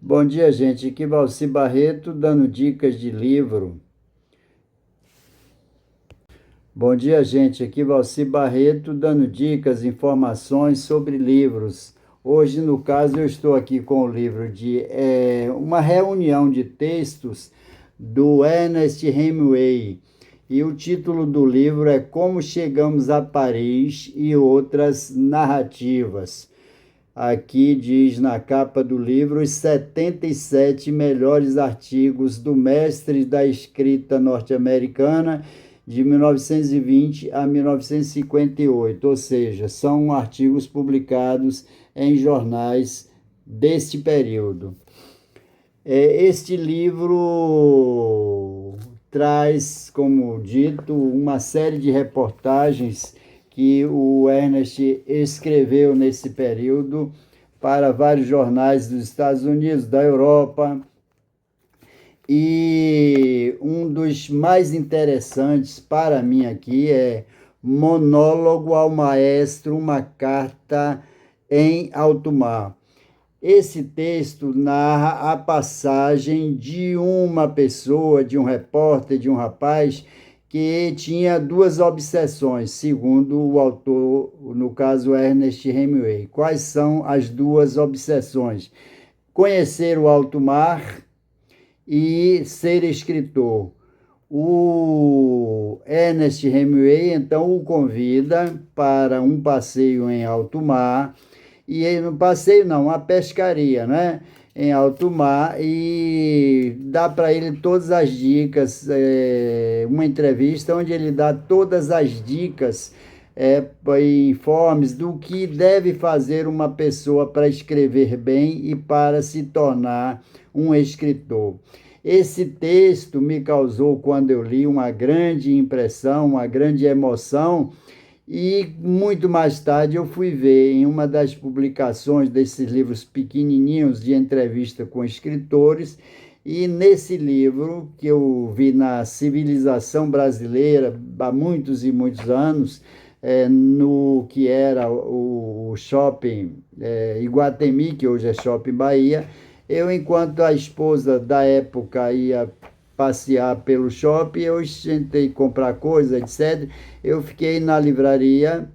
Bom dia, gente. Aqui Valci Barreto dando dicas de livro. Bom dia, gente. Aqui Valci Barreto dando dicas, informações sobre livros. Hoje, no caso, eu estou aqui com o livro de uma reunião de textos do Ernest Hemingway. E o título do livro é Como Chegamos a Paris e Outras Narrativas. Aqui diz na capa do livro os 77 melhores artigos do mestre da escrita norte-americana de 1920 a 1958, ou seja, são artigos publicados em jornais deste período. Este livro traz, como dito, uma série de reportagens que o Ernest escreveu nesse período para vários jornais dos Estados Unidos, da Europa. E um dos mais interessantes para mim aqui é Monólogo ao Maestro, uma carta em alto mar. Esse texto narra a passagem de uma pessoa, de um repórter, de um rapaz, que tinha duas obsessões, segundo o autor, no caso Ernest Hemingway. Quais são as duas obsessões? Conhecer o alto mar e ser escritor. O Ernest Hemingway, então, o convida para um passeio em alto mar, e no passeio não, uma pescaria, né? Em alto mar, e dá para ele todas as dicas, uma entrevista onde ele dá todas as dicas, informes do que deve fazer uma pessoa para escrever bem e para se tornar um escritor. Esse texto me causou, quando eu li, uma grande impressão, uma grande emoção, e muito mais tarde eu fui ver em uma das publicações desses livros pequenininhos de entrevista com escritores, e nesse livro que eu vi na Civilização Brasileira há muitos e muitos anos, no que era o shopping Iguatemi, que hoje é Shopping Bahia, eu, enquanto a esposa da época ia passear pelo shopping, eu tentei comprar coisa, etc. Eu fiquei na livraria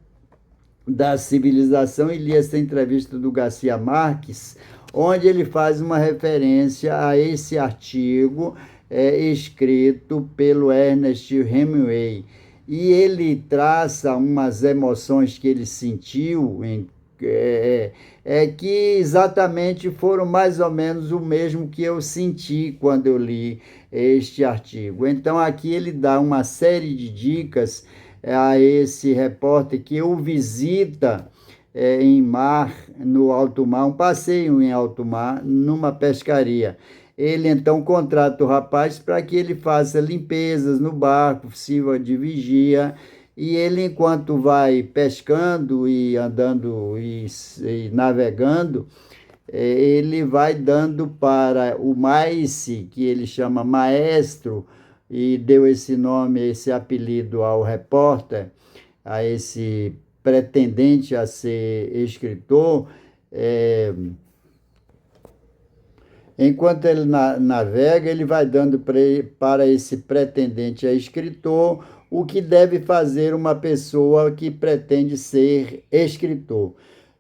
da Civilização e li essa entrevista do Garcia Marques, onde ele faz uma referência a esse artigo escrito pelo Ernest Hemingway. E ele traça umas emoções que ele sentiu que exatamente foram mais ou menos o mesmo que eu senti quando eu li este artigo. Então, aqui ele dá uma série de dicas a esse repórter que o visita no alto mar, um passeio em alto mar, numa pescaria. Ele então contrata o rapaz para que ele faça limpezas no barco, sirva de vigia, e ele, enquanto vai pescando e andando e navegando, ele vai dando para o Maice, que ele chama maestro, e deu esse nome, esse apelido ao repórter, a esse pretendente a ser escritor. Enquanto ele navega, ele vai dando para esse pretendente a escritor o que deve fazer uma pessoa que pretende ser escritor.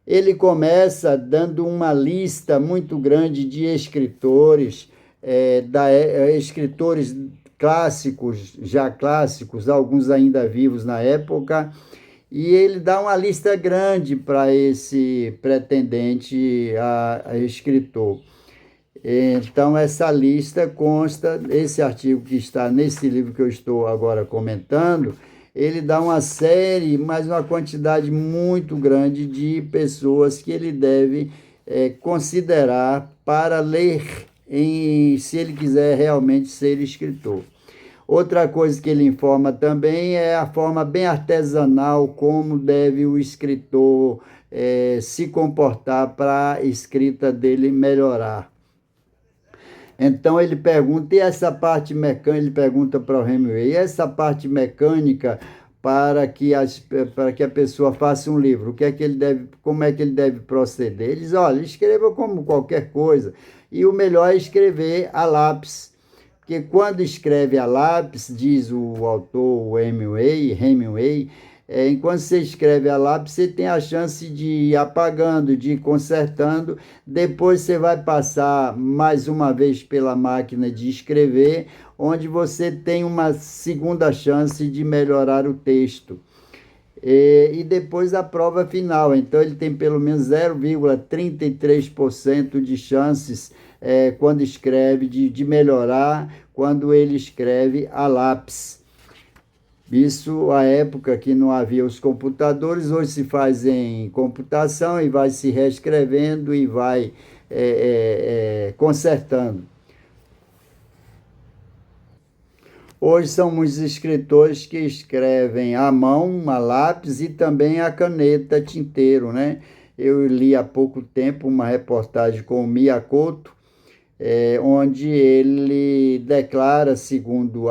Ele começa dando uma lista muito grande de escritores, escritores clássicos, já clássicos, alguns ainda vivos na época, e ele dá uma lista grande para esse pretendente a escritor. Então, essa lista consta, esse artigo que está nesse livro que eu estou agora comentando, ele dá uma série, mas uma quantidade muito grande de pessoas que ele deve considerar para ler, se ele quiser realmente ser escritor. Outra coisa que ele informa também é a forma bem artesanal como deve o escritor se comportar para a escrita dele melhorar. Então ele pergunta, e essa parte mecânica, ele pergunta para o Hemingway, e essa parte mecânica para que a pessoa faça um livro? O que é que ele deve, como é que ele deve proceder? Ele diz, olha, escreva como qualquer coisa. E o melhor é escrever a lápis. Porque quando escreve a lápis, diz o autor o Hemingway, enquanto você escreve a lápis, você tem a chance de ir apagando, de ir consertando. Depois você vai passar mais uma vez pela máquina de escrever, onde você tem uma segunda chance de melhorar o texto. E depois a prova final. Então, ele tem pelo menos 0,33% de chances, quando escreve, de melhorar quando ele escreve a lápis. Isso à época que não havia os computadores, hoje se faz em computação e vai se reescrevendo e vai consertando. Hoje são muitos escritores que escrevem à mão, a lápis e também a caneta tinteiro, né? Eu li há pouco tempo uma reportagem com o Miyakoto, onde ele declara, segundo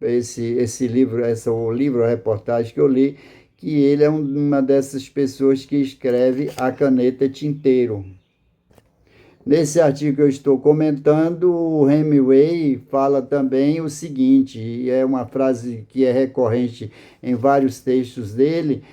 esse livro, a reportagem que eu li, que ele é uma dessas pessoas que escreve a caneta tinteiro. Nesse artigo que eu estou comentando, o Hemingway fala também o seguinte, e é uma frase que é recorrente em vários textos dele,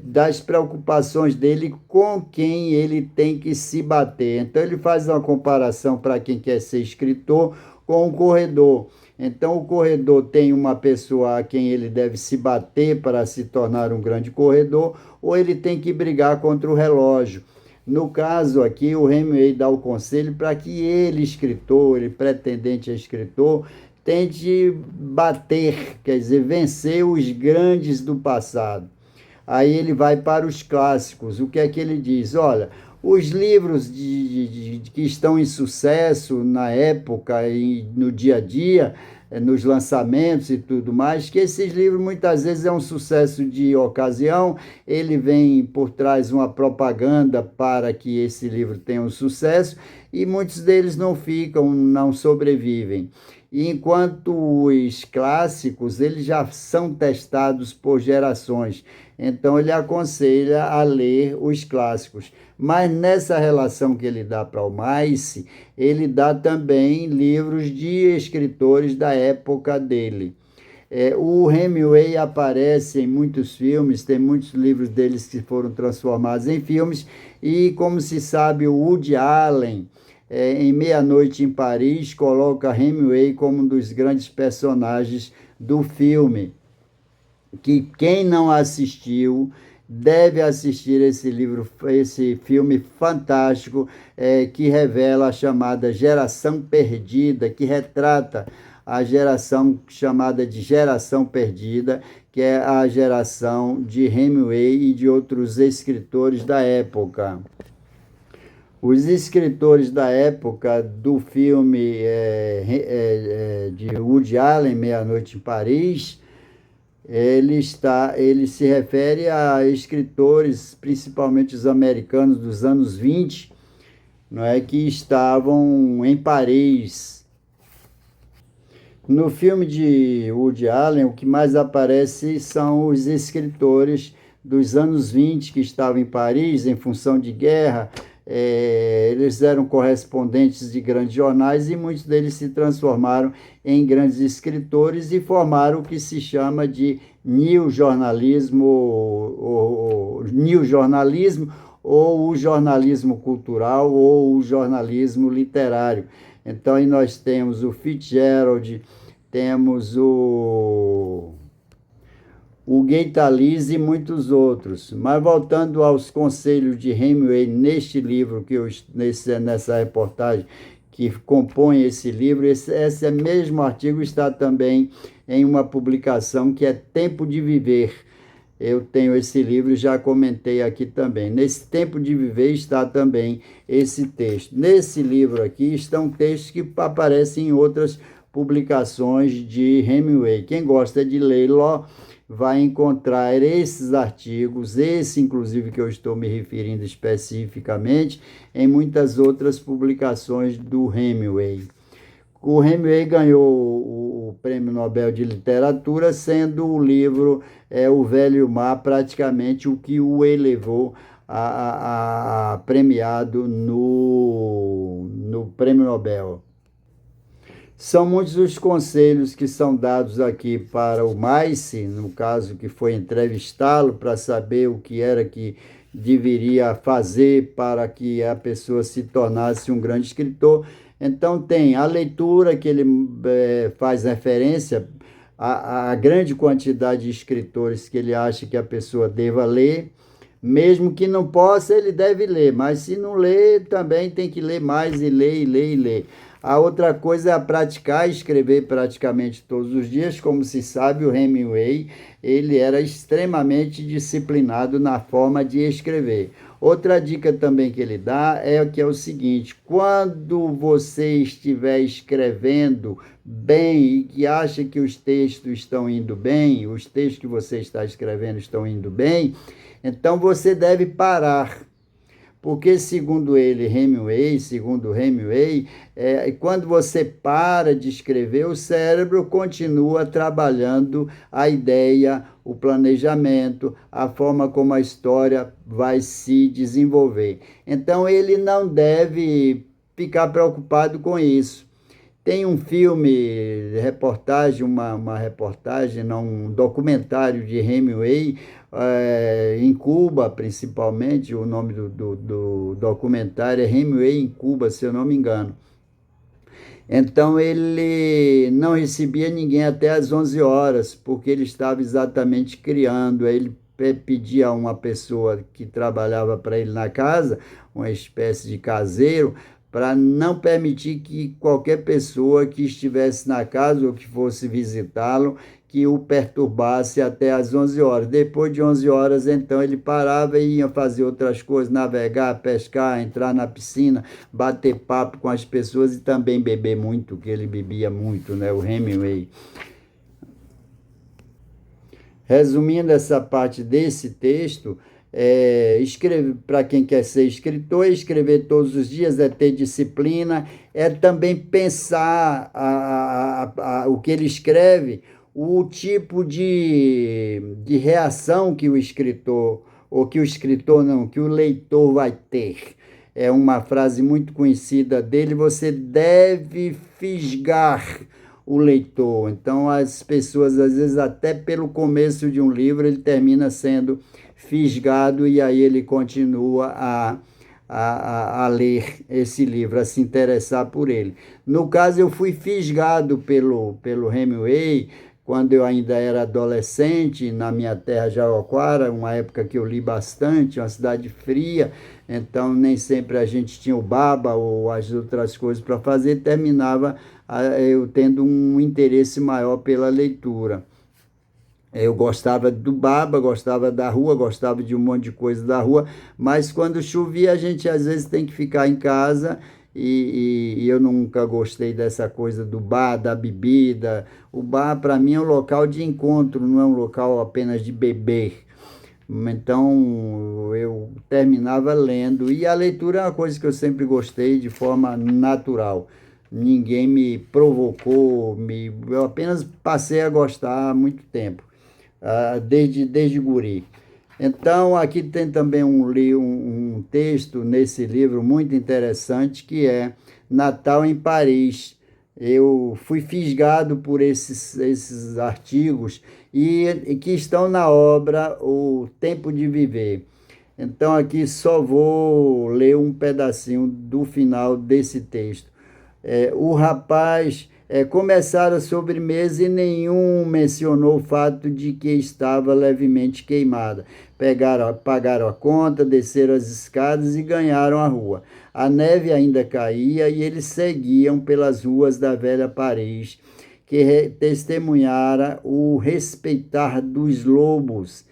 das preocupações dele com quem ele tem que se bater. Então, ele faz uma comparação para quem quer ser escritor com um corredor. Então, o corredor tem uma pessoa a quem ele deve se bater para se tornar um grande corredor, ou ele tem que brigar contra o relógio. No caso aqui, o Hemingway dá o conselho para que ele, escritor, ele pretendente a escritor, tente bater, quer dizer, vencer os grandes do passado. Aí ele vai para os clássicos. O que é que ele diz? Olha, os livros que estão em sucesso na época e no dia a dia, nos lançamentos e tudo mais, que esses livros muitas vezes é um sucesso de ocasião, ele vem por trás uma propaganda para que esse livro tenha um sucesso e muitos deles não ficam, não sobrevivem. E enquanto os clássicos, eles já são testados por gerações. Então, ele aconselha a ler os clássicos. Mas nessa relação que ele dá para o Maice, ele dá também livros de escritores da época dele. O Hemingway aparece em muitos filmes, tem muitos livros deles que foram transformados em filmes, e como se sabe, o Woody Allen, em Meia-Noite em Paris, coloca Hemingway como um dos grandes personagens do filme, que quem não assistiu deve assistir esse filme fantástico, que revela a chamada geração perdida, que retrata a geração chamada de geração perdida, que é a geração de Hemingway e de outros escritores da época. Os escritores da época do filme de Woody Allen, Meia-Noite em Paris, ele se refere a escritores, principalmente os americanos dos anos 20, não é, que estavam em Paris. No filme de Woody Allen, o que mais aparece são os escritores dos anos 20 que estavam em Paris em função de guerra. Eles eram correspondentes de grandes jornais e muitos deles se transformaram em grandes escritores e formaram o que se chama de new jornalismo, ou o jornalismo cultural ou o jornalismo literário. Então, aí nós temos o Fitzgerald, temos o Gaitaliz e muitos outros. Mas voltando aos conselhos de Hemingway neste livro, nessa reportagem que compõe esse livro, esse mesmo artigo está também em uma publicação que é Tempo de Viver. Eu tenho esse livro e já comentei aqui também. Nesse Tempo de Viver está também esse texto. Nesse livro aqui estão textos que aparecem em outras publicações de Hemingway. Quem gosta de lê-lo vai encontrar esses artigos, esse inclusive que eu estou me referindo especificamente, em muitas outras publicações do Hemingway. O Hemingway ganhou o Prêmio Nobel de Literatura, sendo o livro O Velho Mar praticamente o que o elevou a premiado no Prêmio Nobel. São muitos os conselhos que são dados aqui para o Maice, no caso que foi entrevistá-lo para saber o que era que deveria fazer para que a pessoa se tornasse um grande escritor. Então tem a leitura, que ele faz referência à grande quantidade de escritores que ele acha que a pessoa deva ler. Mesmo que não possa, ele deve ler, mas se não ler, também tem que ler mais e ler, e ler, e ler. A outra coisa é a praticar, escrever praticamente todos os dias. Como se sabe, o Hemingway, ele era extremamente disciplinado na forma de escrever. Outra dica também que ele dá é o seguinte: quando você estiver escrevendo bem e que acha que os textos estão indo bem, os textos que você está escrevendo estão indo bem, então você deve parar. Porque, segundo Hemingway, quando você para de escrever, o cérebro continua trabalhando a ideia, o planejamento, a forma como a história vai se desenvolver. Então, ele não deve ficar preocupado com isso. Tem um filme, uma reportagem, não, um documentário de Hemingway, em Cuba, principalmente. O nome do documentário é Hemingway em Cuba, se eu não me engano. Então, ele não recebia ninguém até às 11 horas, porque ele estava exatamente criando. Aí ele pedia a uma pessoa que trabalhava para ele na casa, uma espécie de caseiro, para não permitir que qualquer pessoa que estivesse na casa ou que fosse visitá-lo, que o perturbasse até às 11 horas. Depois de 11 horas, então, ele parava e ia fazer outras coisas, navegar, pescar, entrar na piscina, bater papo com as pessoas e também beber muito, que ele bebia muito, né, o Hemingway. Resumindo essa parte desse texto, para quem quer ser escritor, escrever todos os dias, é ter disciplina, é também pensar o que ele escreve, o tipo de reação que o escritor, ou que o escritor não, que o leitor vai ter. É uma frase muito conhecida dele: você deve fisgar o leitor. Então, as pessoas, às vezes, até pelo começo de um livro, ele termina sendo fisgado e aí ele continua a ler esse livro, a se interessar por ele. No caso, eu fui fisgado pelo Hemingway quando eu ainda era adolescente, na minha terra, Jaraguara, uma época que eu li bastante, uma cidade fria, então nem sempre a gente tinha o baba ou as outras coisas para fazer, terminava eu tendo um interesse maior pela leitura. Eu gostava do baba, gostava da rua, gostava de um monte de coisa da rua, mas quando chovia a gente às vezes tem que ficar em casa e eu nunca gostei dessa coisa do bar, da bebida. O bar para mim é um local de encontro, não é um local apenas de beber. Então eu terminava lendo, e a leitura é uma coisa que eu sempre gostei de forma natural. Ninguém me provocou, eu apenas passei a gostar há muito tempo, desde guri. Então, aqui tem também um texto nesse livro muito interessante, que é Natal em Paris. Eu fui fisgado por esses artigos e que estão na obra O Tempo de Viver. Então, aqui só vou ler um pedacinho do final desse texto. O rapaz começara a sobremesa e nenhum mencionou o fato de que estava levemente queimada. Pagaram a conta, desceram as escadas e ganharam a rua. A neve ainda caía e eles seguiam pelas ruas da velha Paris, que testemunhara o respeitar dos lobos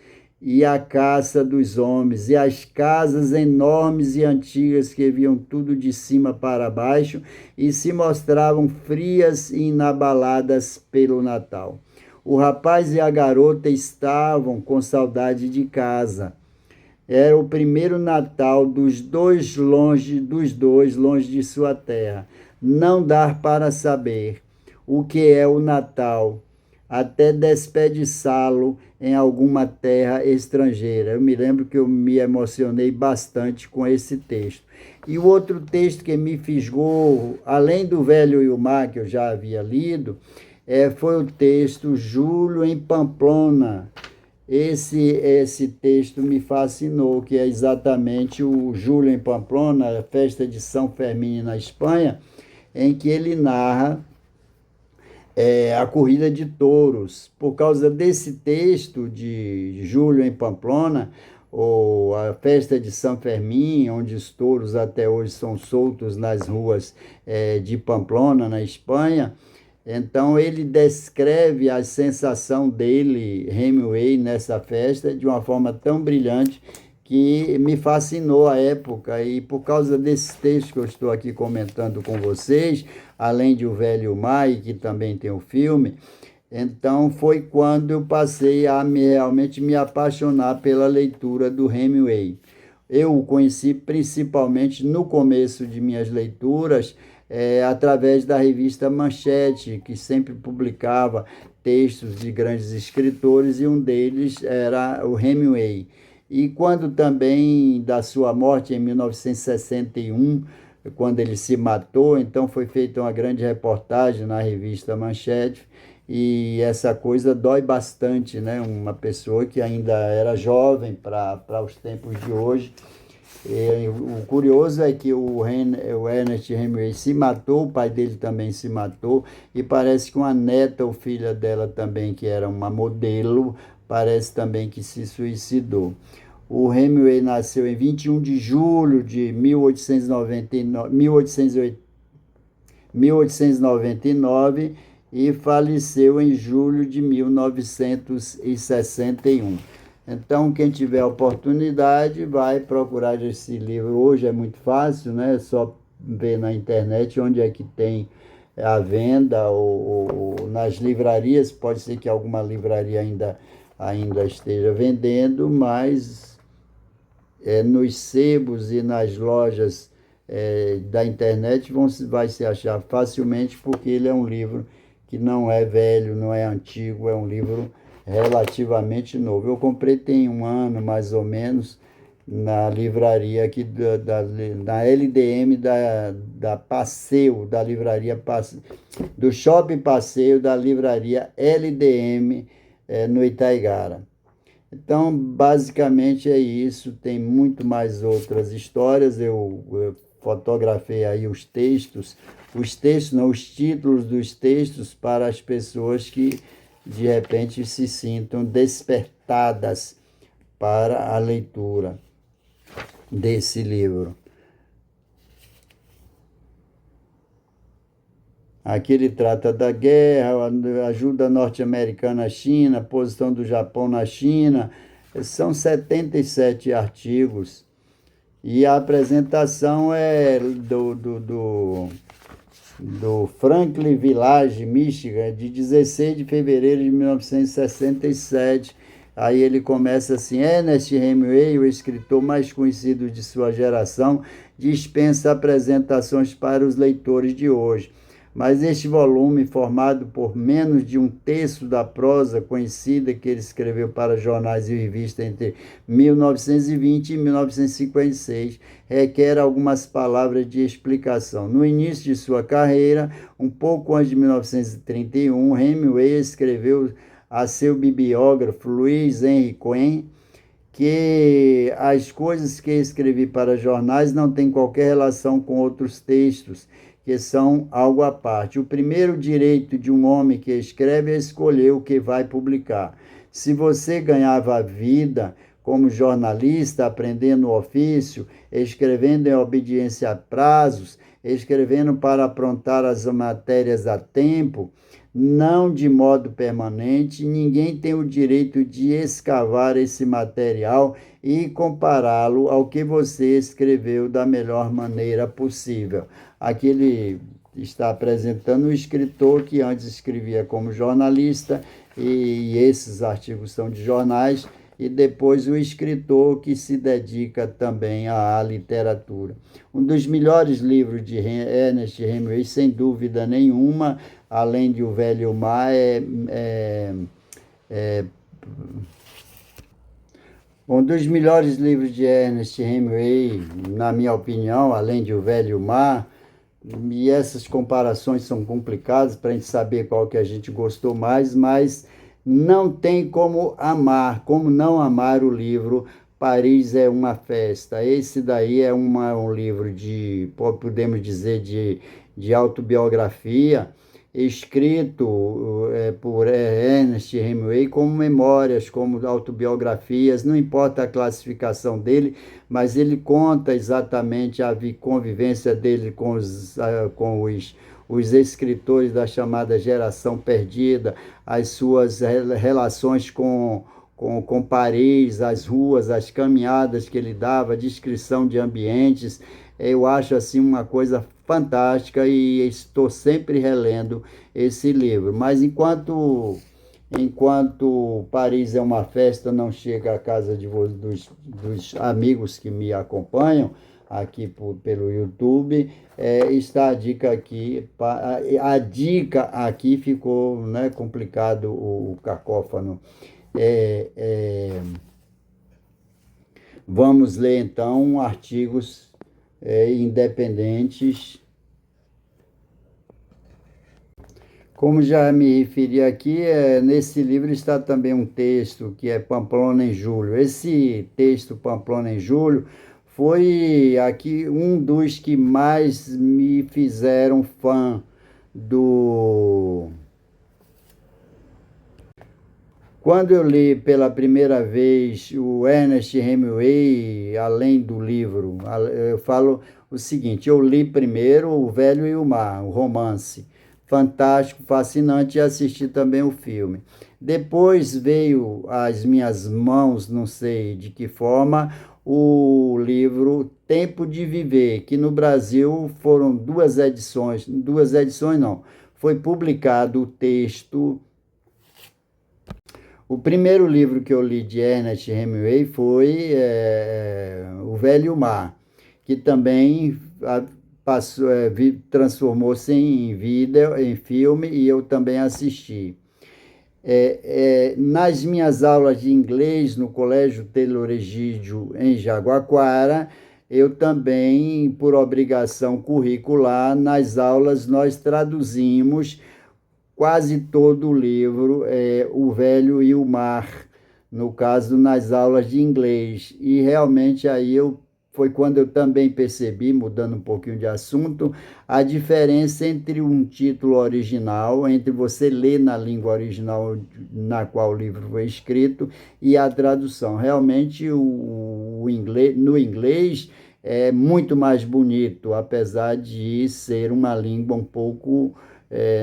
e a caça dos homens, e as casas enormes e antigas que viam tudo de cima para baixo e se mostravam frias e inabaladas pelo Natal. O rapaz e a garota estavam com saudade de casa. Era o primeiro Natal dos dois longe de sua terra. não dar para saber o que é o Natal, até desperdiçá-lo em alguma terra estrangeira. Eu me lembro que eu me emocionei bastante com esse texto. E o outro texto que me fisgou, além do Velho e o Mar, que eu já havia lido, foi o texto Júlio em Pamplona. Esse texto me fascinou, que é exatamente o Júlio em Pamplona, a festa de São Fermín na Espanha, em que ele narra a corrida de touros. Por causa desse texto de Júlio em Pamplona, ou a festa de São Fermín, onde os touros até hoje são soltos nas ruas de Pamplona, na Espanha. Então, ele descreve a sensação dele, Hemingway, nessa festa, de uma forma tão brilhante que me fascinou à época. E por causa desse texto que eu estou aqui comentando com vocês, além de O Velho e o Mar, que também tem o filme, então foi quando eu passei a realmente me apaixonar pela leitura do Hemingway. Eu o conheci principalmente no começo de minhas leituras, através da revista Manchete, que sempre publicava textos de grandes escritores, e um deles era o Hemingway. E quando também da sua morte em 1961, quando ele se matou, então foi feita uma grande reportagem na revista Manchete, e essa coisa dói bastante, né? Uma pessoa que ainda era jovem para os tempos de hoje. E o curioso é que o Ernest Hemingway se matou, o pai dele também se matou, e parece que uma neta ou filha dela também, que era uma modelo, parece também que se suicidou. O Hemingway nasceu em 21 de julho de 1899 e faleceu em julho de 1961. Então, quem tiver oportunidade, vai procurar esse livro. Hoje é muito fácil, né? É só ver na internet onde é que tem a venda, ou nas livrarias. Pode ser que alguma livraria ainda esteja vendendo, mas nos sebos e nas lojas da internet vai se achar facilmente, porque ele é um livro que não é velho, não é antigo, é um livro relativamente novo. Eu comprei tem um ano, mais ou menos, na livraria aqui, na LDM da Passeio, da livraria do Shopping Passeio, da livraria LDM, no Itaigara. Então, basicamente é isso. Tem muito mais outras histórias. Eu fotografei aí os textos não, os títulos dos textos, para as pessoas que de repente se sintam despertadas para a leitura desse livro. Aqui ele trata da guerra, a ajuda norte-americana à China, a posição do Japão na China. São 77 artigos. E a apresentação é do Franklin Village, Michigan, de 16 de fevereiro de 1967. Aí ele começa assim: Ernest Hemingway, o escritor mais conhecido de sua geração, dispensa apresentações para os leitores de hoje. Mas este volume, formado por menos de um terço da prosa conhecida que ele escreveu para jornais e revistas entre 1920 e 1956, requer algumas palavras de explicação. No início de sua carreira, um pouco antes de 1931, Hemingway escreveu a seu bibliógrafo Louis Henry Cohen que as coisas que escrevi para jornais não têm qualquer relação com outros textos, que são algo à parte. O primeiro direito de um homem que escreve é escolher o que vai publicar. Se você ganhava a vida como jornalista, aprendendo o ofício, escrevendo em obediência a prazos, escrevendo para aprontar as matérias a tempo, não de modo permanente, ninguém tem o direito de escavar esse material e compará-lo ao que você escreveu da melhor maneira possível. Aqui ele está apresentando um escritor que antes escrevia como jornalista, e esses artigos são de jornais, e depois o escritor que se dedica também à literatura. Um dos melhores livros de Ernest Hemingway, sem dúvida nenhuma, além de O Velho e o Mar, é um dos melhores livros de Ernest Hemingway, na minha opinião, além de O Velho e o Mar, e essas comparações são complicadas para a gente saber qual que a gente gostou mais, mas não tem como amar, como não amar o livro Paris é uma Festa. Esse daí é um livro podemos dizer, de autobiografia, escrito por Ernest Hemingway como memórias, como autobiografias, não importa a classificação dele, mas ele conta exatamente a convivência dele com os escritores da chamada geração perdida, as suas relações com Paris, as ruas, as caminhadas que ele dava, a descrição de ambientes. Eu acho assim uma coisa fantástica e estou sempre relendo esse livro. Mas enquanto Paris é uma Festa não chega à casa dos amigos que me acompanham aqui pelo YouTube, está a dica aqui. A dica aqui ficou, né, complicado o cacófano. É, é, Vamos ler então artigos independentes. Como já me referi aqui, nesse livro está também um texto que é Pamplona em Julho. Esse texto, Pamplona em Julho, foi aqui um dos que mais me fizeram fã do. Quando eu li pela primeira vez o Ernest Hemingway, além do livro, eu falo o seguinte: eu li primeiro O Velho e o Mar, o romance, fantástico, fascinante, e assisti também o filme. Depois veio às minhas mãos, não sei de que forma, o livro Tempo de Viver, que no Brasil foram duas edições não, foi publicado o texto. O primeiro livro que eu li de Ernest Hemingway foi O Velho e o Mar, que também transformou-se em filme, e eu também assisti. Nas minhas aulas de inglês no Colégio Taylor Egídio, em Jaguaquara, eu também, por obrigação curricular, nas aulas nós traduzimos quase todo o livro, O Velho e o Mar, no caso, nas aulas de inglês. E realmente foi quando eu também percebi, mudando um pouquinho de assunto, a diferença entre um título original, entre você ler na língua original na qual o livro foi escrito, e a tradução. Realmente, no inglês é muito mais bonito, apesar de ser uma língua um pouco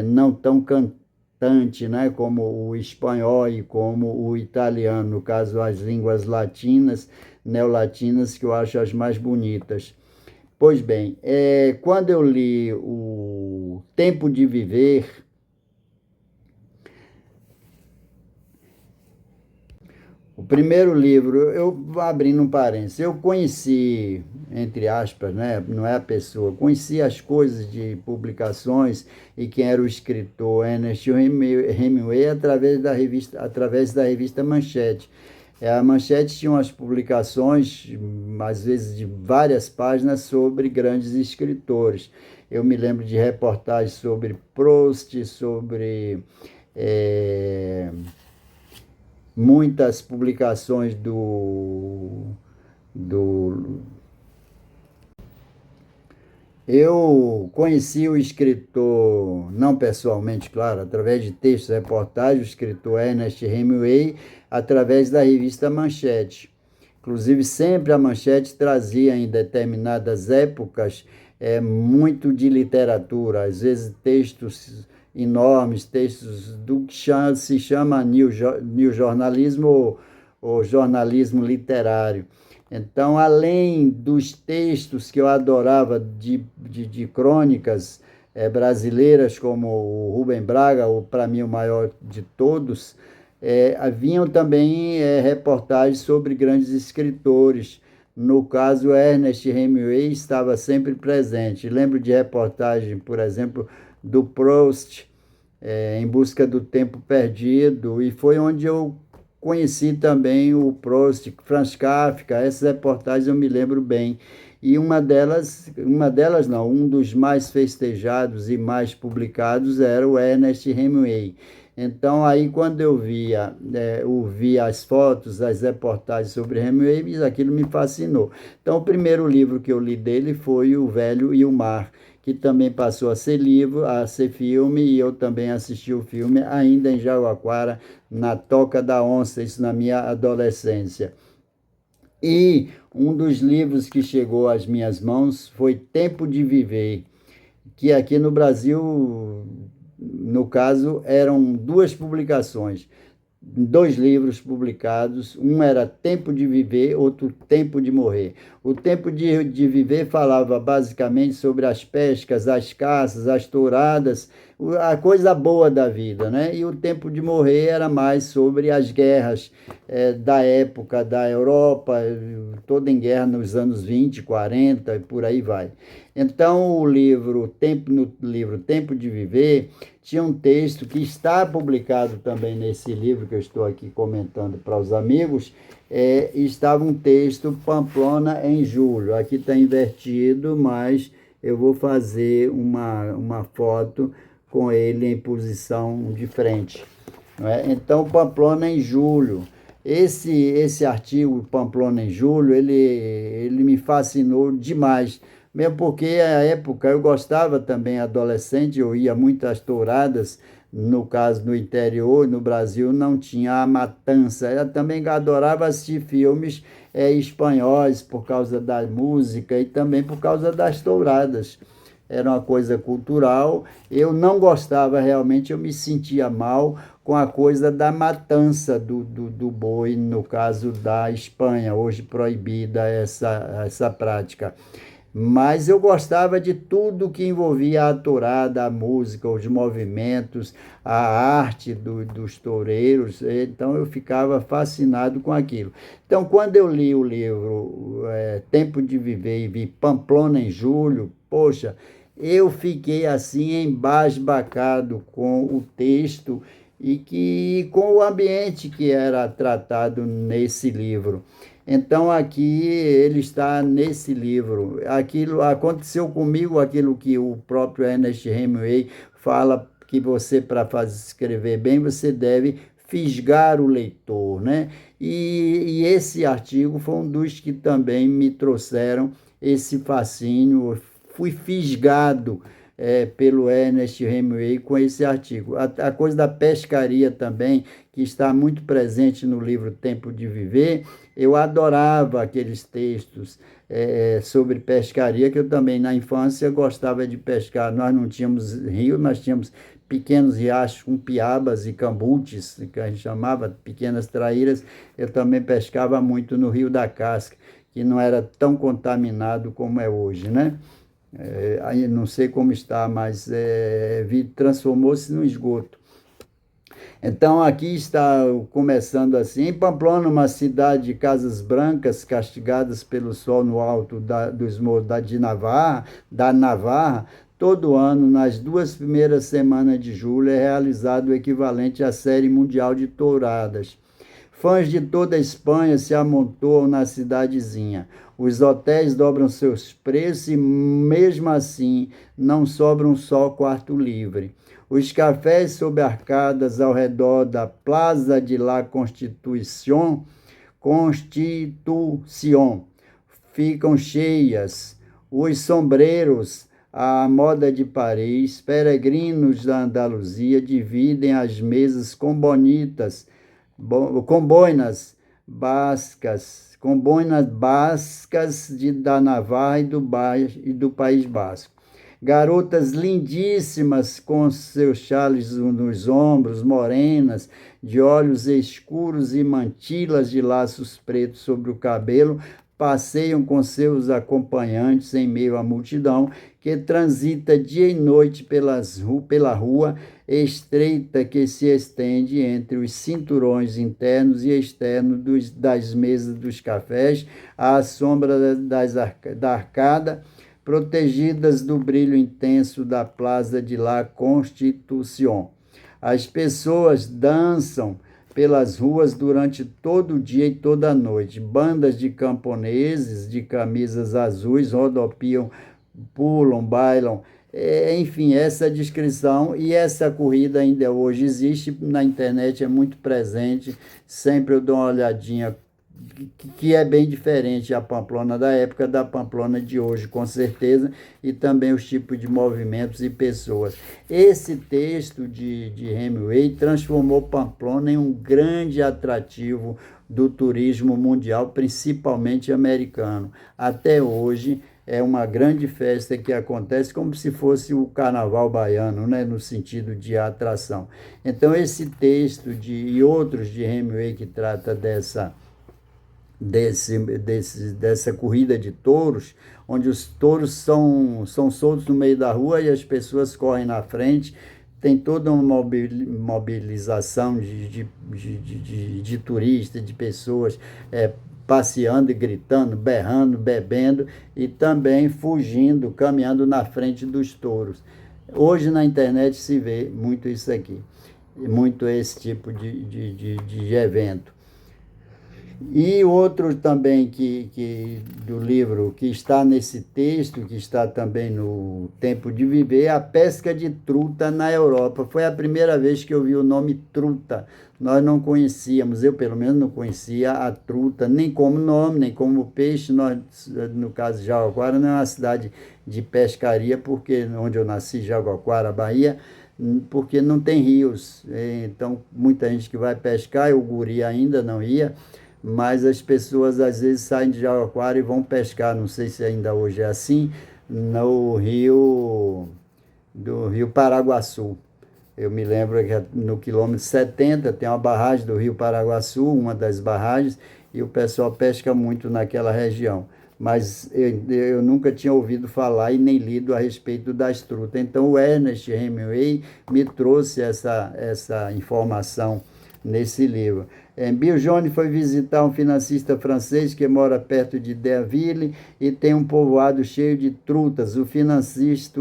não tão cantante, né, como o espanhol e como o italiano, no caso, as línguas latinas, neolatinas, que eu acho as mais bonitas. Pois bem, quando eu li o Tempo de Viver, o primeiro livro, eu abrindo um parênteses, eu conheci, entre aspas, né, não é a pessoa, conheci as coisas de publicações e quem era o escritor Ernest Hemingway através da revista Manchete. A Manchete tinha umas publicações, às vezes de várias páginas, sobre grandes escritores. Eu me lembro de reportagens sobre Proust, sobre muitas publicações do. Eu conheci o escritor, não pessoalmente, claro, através de textos, reportagens, o escritor Ernest Hemingway, através da revista Manchete. Inclusive, sempre a Manchete trazia, em determinadas épocas, muito de literatura, às vezes textos enormes, textos do que se chama new jornalismo ou jornalismo literário. Então, além dos textos que eu adorava de crônicas brasileiras, como o Rubem Braga, para mim o maior de todos, haviam também reportagens sobre grandes escritores. No caso, Ernest Hemingway estava sempre presente. Lembro de reportagem, por exemplo, do Proust, Em Busca do Tempo Perdido, e foi onde eu conheci também o Proust, Franz Kafka. Essas reportagens eu me lembro bem. E uma delas não, um dos mais festejados e mais publicados era o Ernest Hemingway. Então, aí, quando eu via as fotos, as reportagens sobre Hemingway, aquilo me fascinou. Então, o primeiro livro que eu li dele foi O Velho e o Mar, que também passou a ser livro, a ser filme, e eu também assisti o filme ainda em Jaguarara, na Toca da Onça, isso na minha adolescência. E um dos livros que chegou às minhas mãos foi Tempo de Viver, que aqui no Brasil, no caso, eram duas publicações, dois livros publicados. Um era Tempo de Viver, outro Tempo de Morrer. O Tempo de Viver falava basicamente sobre as pescas, as caças, as touradas, a coisa boa da vida, né? E o Tempo de Morrer era mais sobre as guerras da época da Europa, toda em guerra nos anos 20, 40 e por aí vai. Então, no livro Tempo de Viver, tinha um texto que está publicado também nesse livro que eu estou aqui comentando para os amigos. Estava um texto Pamplona em julho. Aqui está invertido, mas eu vou fazer uma foto com ele em posição de frente. Não é? Então, Pamplona em julho. Esse artigo, Pamplona em julho, ele me fascinou demais, mesmo porque, à época, eu gostava também, adolescente, eu ia muitas touradas, no caso, no interior, no Brasil, não tinha a matança. Eu também adorava assistir filmes espanhóis, por causa da música e também por causa das touradas. Era uma coisa cultural. Eu não gostava realmente, eu me sentia mal com a coisa da matança do boi, no caso da Espanha, hoje proibida essa prática. Mas eu gostava de tudo que envolvia a tourada, a música, os movimentos, a arte dos toureiros. Então eu ficava fascinado com aquilo. Então, quando eu li o livro Tempo de Viver e vi Pamplona em julho, poxa, eu fiquei assim embasbacado com o texto e com o ambiente que era tratado nesse livro. Então, aqui ele está nesse livro. Aquilo aconteceu comigo, aquilo que o próprio Ernest Hemingway fala, que você, para escrever bem, você deve fisgar o leitor, né? E esse artigo foi um dos que também me trouxeram esse fascínio. Fui fisgado pelo Ernest Hemingway com esse artigo. A coisa da pescaria também, que está muito presente no livro Tempo de Viver. Eu adorava aqueles textos sobre pescaria, que eu também, na infância, gostava de pescar. Nós não tínhamos rio, nós tínhamos pequenos riachos com piabas e cambutis, que a gente chamava pequenas traíras. Eu também pescava muito no Rio da Casca, que não era tão contaminado como é hoje, né? Aí não sei como está, mas transformou-se no esgoto. Então, aqui está começando assim: em Pamplona, uma cidade de casas brancas castigadas pelo sol no alto dos morros da Navarra, todo ano, nas 2 primeiras semanas de julho, é realizado o equivalente à série mundial de touradas. Fãs de toda a Espanha se amontoam na cidadezinha. Os hotéis dobram seus preços e, mesmo assim, não sobra um só quarto livre. Os cafés sob arcadas ao redor da Plaza de la Constitución ficam cheias. Os sombreros, à moda de Paris, peregrinos da Andaluzia, dividem as mesas com boinas bascas da Navarra e do País Basco. Garotas lindíssimas com seus chales nos ombros, morenas, de olhos escuros e mantilas de laços pretos sobre o cabelo, passeiam com seus acompanhantes em meio à multidão, que transita dia e noite pela rua estreita que se estende entre os cinturões internos e externos das mesas dos cafés, à sombra da arcada, protegidas do brilho intenso da Plaza de la Constitución. As pessoas dançam pelas ruas durante todo o dia e toda a noite. Bandas de camponeses de camisas azuis rodopiam, pulam, bailam. Enfim, essa descrição e essa corrida ainda hoje existe na internet, é muito presente. Sempre eu dou uma olhadinha, que é bem diferente a Pamplona da época da Pamplona de hoje, com certeza, e também os tipos de movimentos e pessoas. Esse texto de Hemingway transformou Pamplona em um grande atrativo do turismo mundial, principalmente americano. Até hoje é uma grande festa que acontece como se fosse o carnaval baiano, né, no sentido de atração. Então, esse texto e outros de Hemingway que trata dessa corrida de touros, onde os touros são soltos no meio da rua e as pessoas correm na frente. Tem toda uma mobilização de turistas, de pessoas passeando e gritando, berrando, bebendo e também fugindo, caminhando na frente dos touros. Hoje na internet se vê muito isso aqui, muito esse tipo de evento. E outro também do livro que está nesse texto, que está também no Tempo de Viver, é a pesca de truta na Europa. Foi a primeira vez que eu vi o nome truta. Nós não conhecíamos, eu pelo menos não conhecia a truta, nem como nome, nem como peixe. Nós, no caso de Jaguaquara, não é uma cidade de pescaria, porque onde eu nasci, Jaguaquara, Bahia, porque não tem rios. Então, muita gente que vai pescar, o guri ainda não ia, mas as pessoas às vezes saem de Jaguaquara e vão pescar, não sei se ainda hoje é assim, do Rio Paraguaçu. Eu me lembro que no quilômetro 70 tem uma barragem do Rio Paraguaçu, uma das barragens, e o pessoal pesca muito naquela região. Mas eu nunca tinha ouvido falar e nem lido a respeito das trutas. Então o Ernest Hemingway me trouxe essa informação nesse livro. Bill Jones foi visitar um financista francês que mora perto de Deauville e tem um povoado cheio de trutas. O financista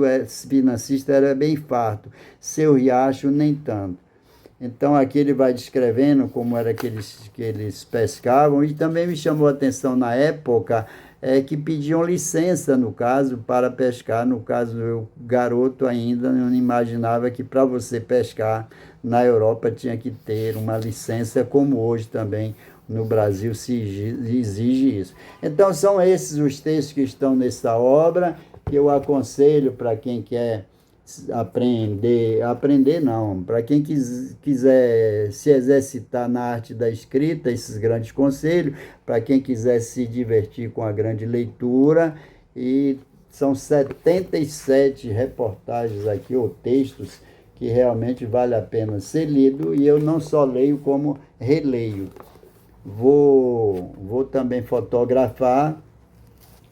era bem farto, seu riacho nem tanto. Então aqui ele vai descrevendo como era que eles pescavam, e também me chamou a atenção na época que pediam licença, no caso, para pescar. No caso, eu, garoto ainda, não imaginava que para você pescar na Europa tinha que ter uma licença, como hoje também no Brasil se exige isso. Então, são esses os textos que estão nessa obra, que eu aconselho para quem quer aprender não, para quem quiser se exercitar na arte da escrita, esses grandes conselhos, para quem quiser se divertir com a grande leitura. E são 77 reportagens aqui, ou textos, que realmente vale a pena ser lido, e eu não só leio, como releio. Vou também fotografar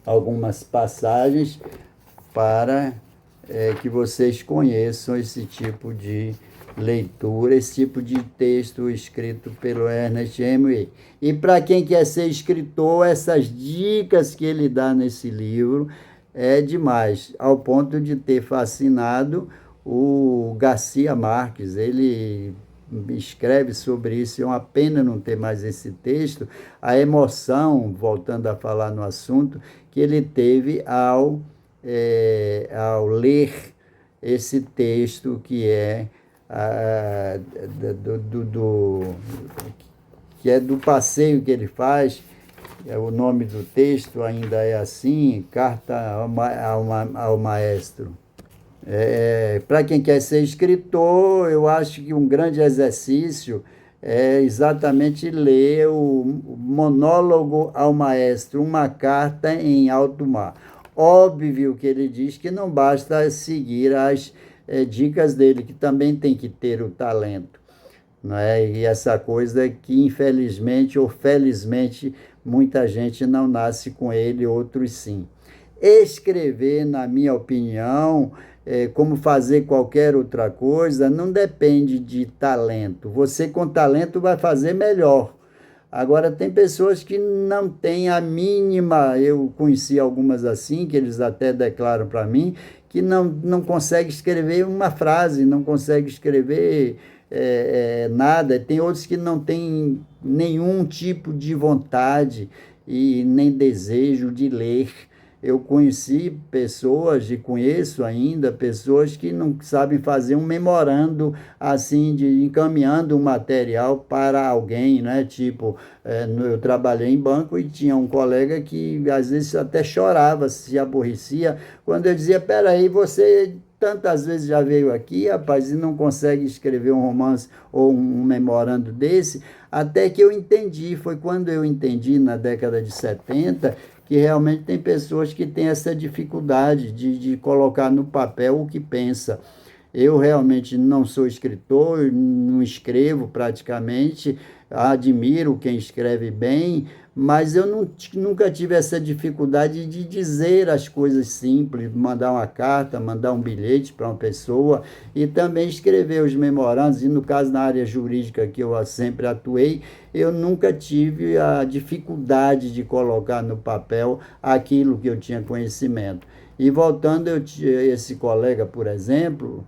algumas passagens para que vocês conheçam esse tipo de leitura, esse tipo de texto escrito pelo Ernest Hemingway. E para quem quer ser escritor, essas dicas que ele dá nesse livro é demais, ao ponto de ter fascinado o Garcia Marques. Ele escreve sobre isso, é uma pena não ter mais esse texto, a emoção, voltando a falar no assunto, que ele teve ao ler esse texto, que é do passeio que ele faz. O nome do texto ainda é assim, Carta ao Maestro. Para quem quer ser escritor, eu acho que um grande exercício é exatamente ler o Monólogo ao Maestro, uma carta em alto mar. Óbvio que ele diz que não basta seguir as dicas dele, que também tem que ter o talento. não é? E essa coisa que, infelizmente ou felizmente, muita gente não nasce com ele, outros sim. Escrever, na minha opinião, como fazer qualquer outra coisa, não depende de talento. Você, com talento, vai fazer melhor. Agora, tem pessoas que não têm a mínima, eu conheci algumas assim, que eles até declaram para mim, que não consegue escrever uma frase, não consegue escrever nada. Tem outros que não têm nenhum tipo de vontade e nem desejo de ler. Eu conheci pessoas e conheço ainda pessoas que não sabem fazer um memorando assim, de encaminhando um material para alguém, né? Tipo, eu trabalhei em banco e tinha um colega que às vezes até chorava, se aborrecia, quando eu dizia: peraí, você tantas vezes já veio aqui, rapaz, e não consegue escrever um romance ou um memorando desse, até que eu entendi. Foi quando eu entendi, na década de 70, que realmente tem pessoas que têm essa dificuldade de colocar no papel o que pensa. Eu realmente não sou escritor, não escrevo praticamente, admiro quem escreve bem, mas eu nunca tive essa dificuldade de dizer as coisas simples, mandar uma carta, mandar um bilhete para uma pessoa e também escrever os memorandos. E no caso, na área jurídica que eu sempre atuei, eu nunca tive a dificuldade de colocar no papel aquilo que eu tinha conhecimento. E voltando, esse colega, por exemplo,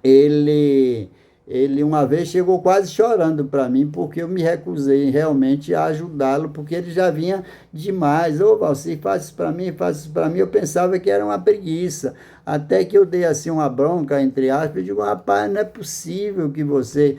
ele, ele uma vez chegou quase chorando para mim, porque eu me recusei realmente a ajudá-lo, porque ele já vinha demais. Ô, Valci, faz isso para mim, faz isso para mim. Eu pensava que era uma preguiça. Até que eu dei assim uma bronca, entre aspas, eu digo: rapaz, não é possível que você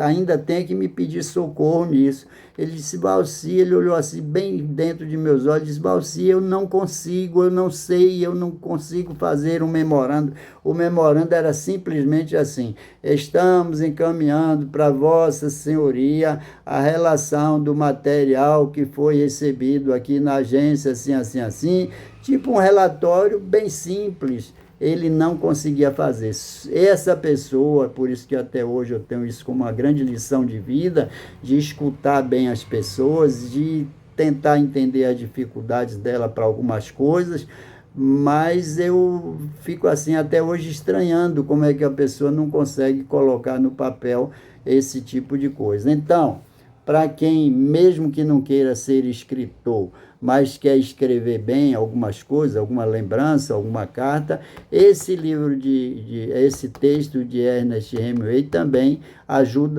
ainda tenha que me pedir socorro nisso. Ele disse: Valci, ele olhou assim bem dentro de meus olhos e disse: Valci, eu não consigo, eu não sei, eu não consigo fazer um memorando. O memorando era simplesmente assim: estamos encaminhando para Vossa Senhoria a relação do material que foi recebido aqui na agência, assim, assim, assim, tipo um relatório bem simples. Ele não conseguia fazer. Essa pessoa, por isso que até hoje eu tenho isso como uma grande lição de vida, de escutar bem as pessoas, de tentar entender as dificuldades dela para algumas coisas, mas eu fico assim até hoje estranhando como é que a pessoa não consegue colocar no papel esse tipo de coisa. Então, para quem, mesmo que não queira ser escritor, mas quer escrever bem algumas coisas, alguma lembrança, alguma carta, esse livro esse texto de Ernest Hemingway também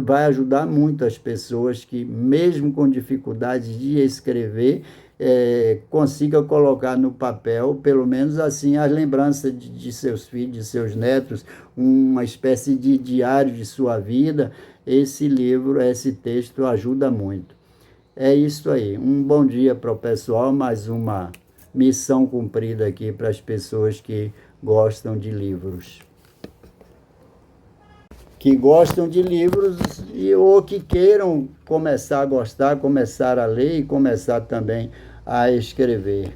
vai ajudar muito as pessoas que, mesmo com dificuldade de escrever, consiga colocar no papel, pelo menos assim, as lembranças de seus filhos, de seus netos, uma espécie de diário de sua vida. Esse livro, esse texto ajuda muito. É isso aí. Um bom dia para o pessoal, mais uma missão cumprida aqui para as pessoas que gostam de livros. Que gostam de livros ou que queiram começar a gostar, começar a ler e começar também a escrever.